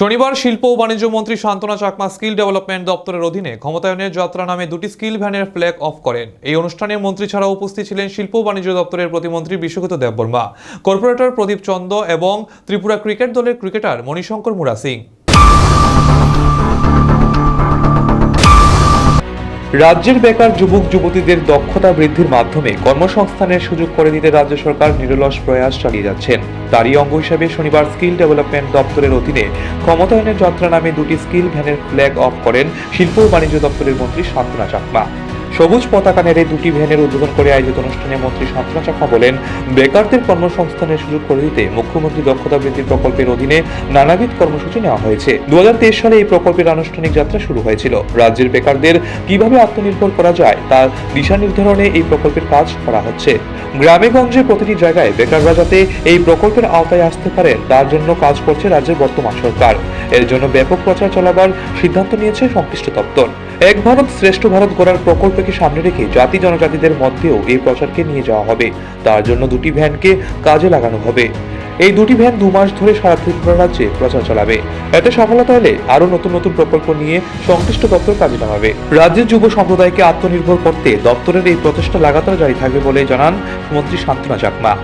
শনিবার শিল্প ও বাণিজ্য মন্ত্রী শান্তনা চাকমা স্কিল ডেভেলপমেন্ট দপ্তরের অধীনে ক্ষমতায়নের যাত্রা নামে দুটি স্কিল ভ্যানের ফ্ল্যাগ অফ করেন। এই অনুষ্ঠানে মন্ত্রী ছাড়াও উপস্থিত ছিলেন শিল্প ও বাণিজ্য দপ্তরের প্রতিমন্ত্রী বিশ্বজিৎ দেববর্মা, কর্পোরেটর প্রদীপ চন্দ এবং ত্রিপুরা ক্রিকেট দলের ক্রিকেটার মণিশঙ্কর মুরা সিং। রাজ্যের বেকার যুবক যুবতীদের দক্ষতা বৃদ্ধির মাধ্যমে কর্মসংস্থানের সুযোগ করে দিতে রাজ্য সরকার নিরলস প্রয়াস চালিয়ে যাচ্ছেন। তারই অঙ্গ হিসেবে শনিবার স্কিল ডেভেলপমেন্ট দপ্তরের অধীনে ক্ষমতায়নের যাত্রা নামে দুটি স্কিল ভ্যানের ফ্ল্যাগ অফ করেন শিল্প ও বাণিজ্য দপ্তরের মন্ত্রী শান্তনা চাকমা। সবুজ পতাকা নেড়ে দুটি ভ্যানের উদ্বোধন করে আয়োজিত অনুষ্ঠানে মন্ত্রী শান্তনা চাকমা বলেন, বেকারদের কর্মসংস্থানের সুযোগ করে দিতে মুখ্যমন্ত্রী দক্ষতা বৃদ্ধি প্রকল্পের অধীনে নানাবিধ কর্মসূচি নেওয়া হয়েছে। 2023 সালে এই প্রকল্পের আনুষ্ঠানিক যাত্রা শুরু হয়েছিল। রাজ্যের বেকারদের কিভাবে আত্মনির্ভর করা যায় তার দিশা নির্ধারণে এই প্রকল্পের কাজ করা হচ্ছে। গ্রামে গঞ্জে প্রতিটি জায়গায় বেকাররা যাতে এই প্রকল্পের আওতায় আসতে পারেন তার জন্য কাজ করছে রাজ্যের বর্তমান সরকার। এর জন্য ব্যাপক প্রচার চালাবার সিদ্ধান্ত নিয়েছে সংশ্লিষ্ট দপ্তর। এক ভারত শ্রেষ্ঠ ভারত গড়ার প্রকল্পকে সামনে রেখে জাতি জনজাতিদের মধ্যেও এই প্রচারকে নিয়ে যাওয়া হবে। তার জন্য দুটি ভ্যানকে কাজে লাগানো হবে। এই দুটি ভ্যান 2 মাস ধরে সারা ত্রিপুরা রাজ্যে প্রচার চালাবে। এতে সফলতা হলে আরো নতুন নতুন প্রকল্প নিয়ে সংশ্লিষ্ট দপ্তর কাজে নামাবে। রাজ্যের যুব সম্প্রদায়কে আত্মনির্ভর করতে দপ্তরের এই প্রচেষ্টা লাগাতার জারি থাকবে বলে জানান মন্ত্রী শান্তনা চাকমা।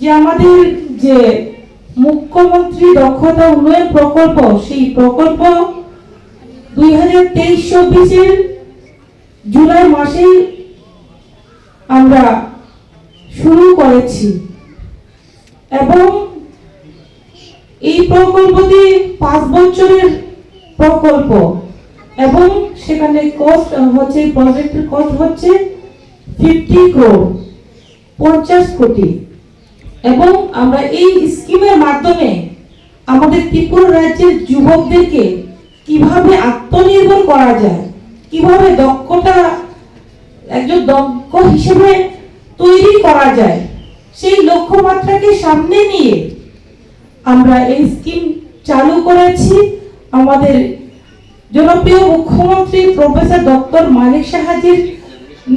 যে আমাদের যে মুখ্যমন্ত্রী দক্ষতা উন্নয়ন প্রকল্প, সেই প্রকল্প 2023-24 জুলাই মাসে আমরা শুরু করেছি এবং এই প্রকল্পটি 5 বছরের প্রকল্প এবং সেখানে কস্ট হচ্ছে, প্রজেক্টের কস্ট হচ্ছে 50 crore 50 কোটি। এবং আমরা এই স্কিমের মাধ্যমে আমাদের ত্রিপুরা রাজ্যের যুবকদেরকে কিভাবে আত্মনির্ভর করা যায়, কিভাবে দক্ষতা একজন দক্ষ হিসেবে তৈরি করা যায়, সেই লক্ষ্যমাত্রাকে সামনে নিয়ে আমরা এই স্কিম চালু করেছি। আমাদের জনপ্রিয় মুখ্যমন্ত্রী প্রফেসর ডক্টর মানিক সাহাজির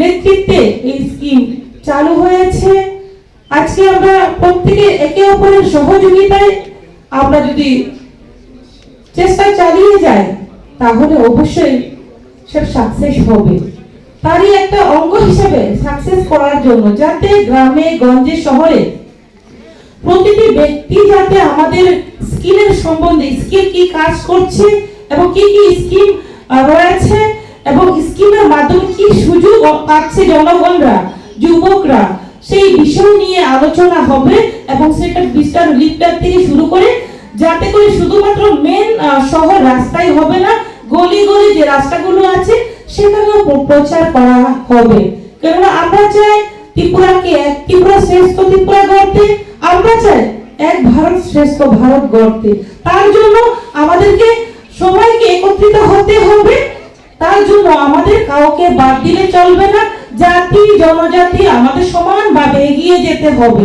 নেতৃত্বে এই স্কিম চালু হয়েছে। আজকে আমরা প্রত্যেকে একে অপরের সহযোগিতায় আমরা যদি চেষ্টা চালিয়ে যাই তাহলে অবশ্যই সব সাকসেস হবে। তারই একটা অঙ্গ হিসেবে সাকসেস করার জন্য যাতে গ্রামে গঞ্জে শহরে প্রতিটি ব্যক্তি যাতে আমাদের স্কিলের সম্বন্ধে, স্কিল কি কাজ করছে এবং কি কি স্কিম রয়েছে এবং স্কিমের মাধ্যমে কি সুযোগ পাচ্ছে জনগণরা, যুবকরা, সেই বিষয় নিয়ে আলোচনা হবে এবং সেটা বিস্তার লিফটার থেকে শুরু করে যাতে করে শুধুমাত্র মেন শহর রাস্তায় হবে না, গলি গলি যে রাস্তাগুলো আছে সেখানেও প্রচার করা হবে। কারণ আমরা চাই ত্রিপুরাকে এক ত্রিপুরা শ্রেষ্ঠ ত্রিপুরা গড়তে, আমরা চাই এক ভারত শ্রেষ্ঠ ভারত গড়তে। তার জন্য আমাদেরকে সবাইকে একত্রিত হতে হবে। তার জন্য আমাদের কাউকে বাদ দিলে চলবে না, জাতি জনজাতি আমাদের সমানভাবে এগিয়ে যেতে হবে।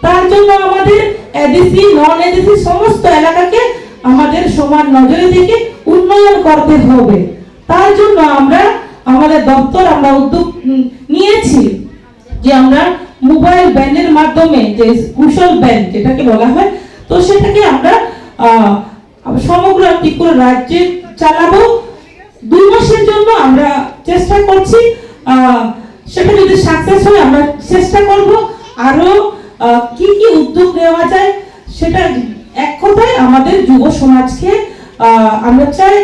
তার জন্য আমাদের এডিসি নন এডিসি সমস্ত এলাকাকে আমাদের সমান নজরে দেখে উন্নয়ন করতে হবে। তার জন্য আমরা আমাদের দপ্তর আমরা উদ্যোগ নিয়েছি যে আমরা মোবাইল ব্যানের মাধ্যমে যে কুশল ব্যান যেটাকে বলা হয়, তো সেটাকে আমরা সমগ্র ত্রিপুরা রাজ্যে চালাবো। 2 মাসের জন্য আমরা চেষ্টা করছি। সেটা যদি সাকসেস হয় আমরা চেষ্টা করব আরো কি কি উদ্যোগ নেওয়া যায়। সেটা এক কথায় আমাদের যুব সমাজকে আমরা চাই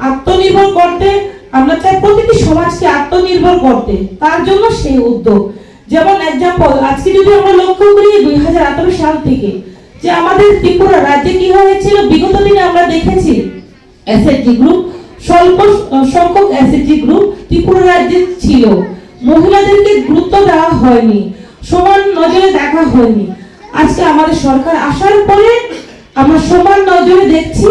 আত্মনির্ভর করতে, আমরা চাই প্রতিটি সমাজকে আত্মনির্ভর করতে। তার জন্য সেই উদ্যোগ, যেমন এক্সাম্পল আজকে যদি আমরা লক্ষ্য করি 2018 সাল থেকে যে আমাদের ত্রিপুরা রাজ্যে কি হয়েছিল, বিগত দিনে আমরা দেখেছি এসএইচজি গ্রুপ, স্বল্প সংখ্যক এসএইচজি গ্রুপ ত্রিপুরা রাজ্যে ছিল। মহিলাদেরকে গুরুত্ব দেওয়া হয়নি, সমান নজরে দেখা হয়নি। আজকে আমাদের সরকার আসার পরে আমরা সমান নজরে দেখছি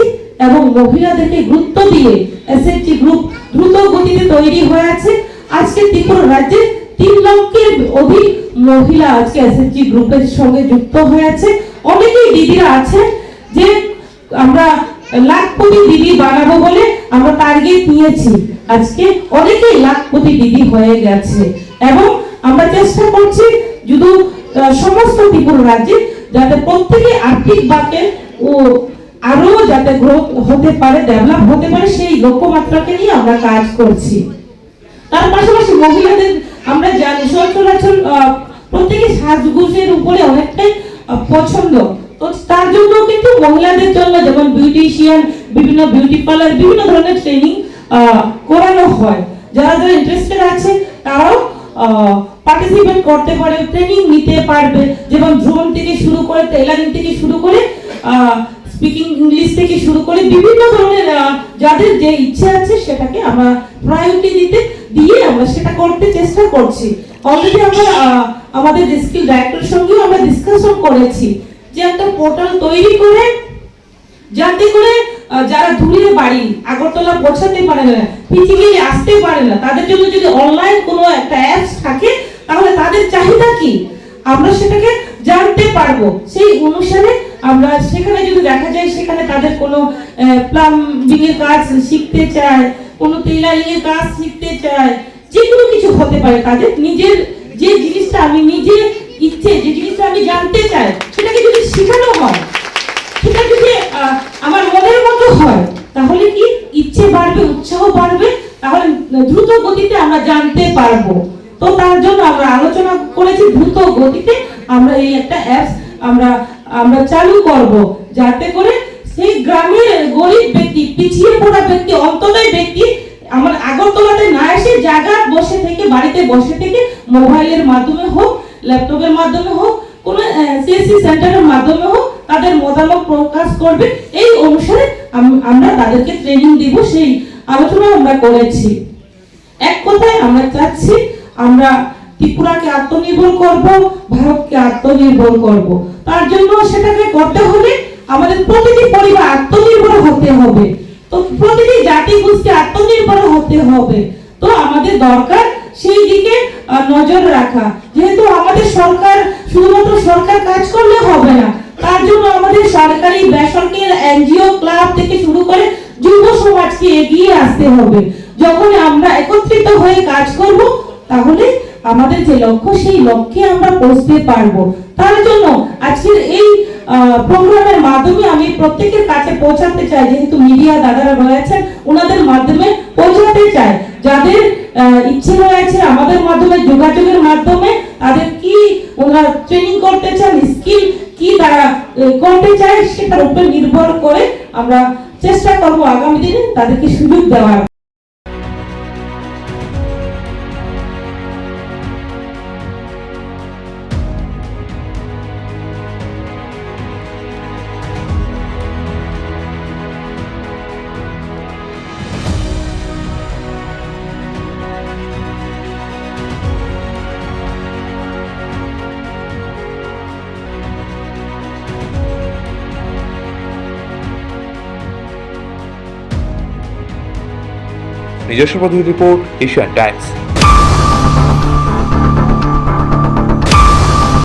এবং মহিলাদেরকে গুরুত্ব দিয়ে এসএইচজি গ্রুপ দ্রুত গতিতে তৈরি হয়ে আছে। আজকে ত্রিপুরা রাজ্যে 3 লক্ষের অধিক মহিলা আজকে এসএইচজি গ্রুপের সঙ্গে যুক্ত হয়েছে। অনেকেই দিদিরা আছে যে আমরা লাখপতি দিদি বানাবো বলে আমরা টার্গেট নিয়েছি। আজকে অনেকেই লাখপতি দিদি হয়ে গেছে এবং আমরা চেষ্টা করছি শুধু সমস্ত ত্রিপুরা রাজ্যে যাতে প্রত্যেকে আর্থিক বাকে ও আরো যাতে গ্রোথ হতে পারে, ডেভেলপ হতে পারে, সেই লক্ষ্যমাত্রাকে নিয়ে আমরা কাজ করছি। তার পাশাপাশি মহিলাদের আমরা জানি সচরাচর প্রত্যেকে সাজগোজের উপরে অনেকটাই পছন্দ, তো তার জন্য কিন্তু মহিলাদের জন্য যেমন বিউটিশিয়ান, বিভিন্ন বিউটি পার্লার, বিভিন্ন ধরনের ট্রেনিং করানো হয়। যারা যারা ইন্টারেস্টেড আছে তারাও পার্টিসিপেট করতে পারে, ট্রেনিং নিতে পারবে, যেমন ড্রোন থেকে শুরু করে, টেইলারিং থেকে শুরু করে, স্পিকিং ইংলিশ থেকে শুরু করে বিভিন্ন ধরনের যাদের যে ইচ্ছে আছে সেটাকে আমরা প্রায়োরিটি দিয়ে আমরা সেটা করতে চেষ্টা করছি। অলরেডি আমরা আমাদের স্কিল ডাইরেক্টর সঙ্গেও আমরা ডিসকাশন করেছি যে একটা পোর্টাল তৈরি করে যাতে করে যারা দূরে বাড়ি আগরতলা পৌঁছাতে পারে না, ফিজিক্যালি আসতে পারে না, তাদের জন্য যদি অনলাইন কোনো একটা অ্যাপস থাকে তাহলে তাদের চাহিদা কি আমরা সেটাকে জানতে পারবো। সেই অনুসারে আমরা সেখানে যদি দেখা যায় সেখানে তাদের কোনো প্লাম্বিং এর কাজ শিখতে চায়, কোনো টেইলারিং এর কাজ শিখতে চায়, যে কোনো কিছু হতে পারে, তাদের নিজের যে জিনিসটা আমি নিজে ইচ্ছে, যে জিনিসটা আমি জানতে চাই সেটাকে যদি শেখানো হয়, সেটা যদি আমার মনের মতো হয়, তাহলে কি ইচ্ছে বাড়বে, উৎসাহ বাড়বে, তাহলে দ্রুত গতিতে আমরা জানতে পারবো। তো তার জন্য আমরা আলোচনা করেছি দ্রুত গতিতে আমরা এই একটা অ্যাপস আমরা চালু করব, যাতে করে সেই গ্রামের গরিব ব্যক্তি, পিছিয়ে পড়া ব্যক্তি, অন্তদয় ব্যক্তি আমার আগরতলাতে না এসে জায়গা বসে থেকে, বাড়িতে বসে থেকে মোবাইলের মাধ্যমে হোক, ল্যাপটপের মাধ্যমে হোক, কোনো সিএসসি সেন্টারের মাধ্যমে হোক তাদের মতামত প্রকাশ করবে, এই অনুসারে আমরা তাদেরকে ট্রেনিং দিব, সেই আলোচনা আমরা করেছি। এক কথায় আমরা চাচ্ছি আমরা ত্রিপুরাকে আত্মনির্ভর করব, ভারতকে আত্মনির্ভর করব। তার জন্য সেটাকে করতে হলে আমাদের প্রতিটি পরিবার আত্মনির্ভর হতে হবে, তো প্রতিটি জাতি গোষ্ঠী আত্মনির্ভর হতে হবে। তো আমাদের দরকার সেই দিকে নজর রাখা, যেহেতু আমাদের সরকার শুধুমাত্র সরকার কাজ করলে হবে না, তার জন্য আমাদের সরকারি, বেসরকারি, এনজিও, ক্লাব থেকে শুরু করে যুব সমাজকে এগিয়ে আসতে হবে। যখন আমরা একত্রিত হয়ে কাজ করব তাহলে আমাদের যে লক্ষ্য সেই লক্ষ্যে আমরা পৌঁছতে পারবো। তার জন্য আজকের এই প্রোগ্রামের মাধ্যমে আমি প্রত্যেকের কাছে পৌঁছাতে চাই, যেহেতু মিডিয়া দাদারা রয়েছেন ওনাদের মাধ্যমে পৌঁছাতে চাই, যাদের ইচ্ছে রয়েছে আমাদের মাধ্যমে যোগাযোগের মাধ্যমে তাদের কি ওনারা ট্রেনিং করতে চান, স্কিল কি তারা করতে চায়, সেটার উপর নির্ভর করে আমরা চেষ্টা করব আগামী দিনে তাদেরকে সুযোগ দেওয়ার। নিজস্ব প্রতিনিধি রিপোর্ট, এশিয়ান টাইমস।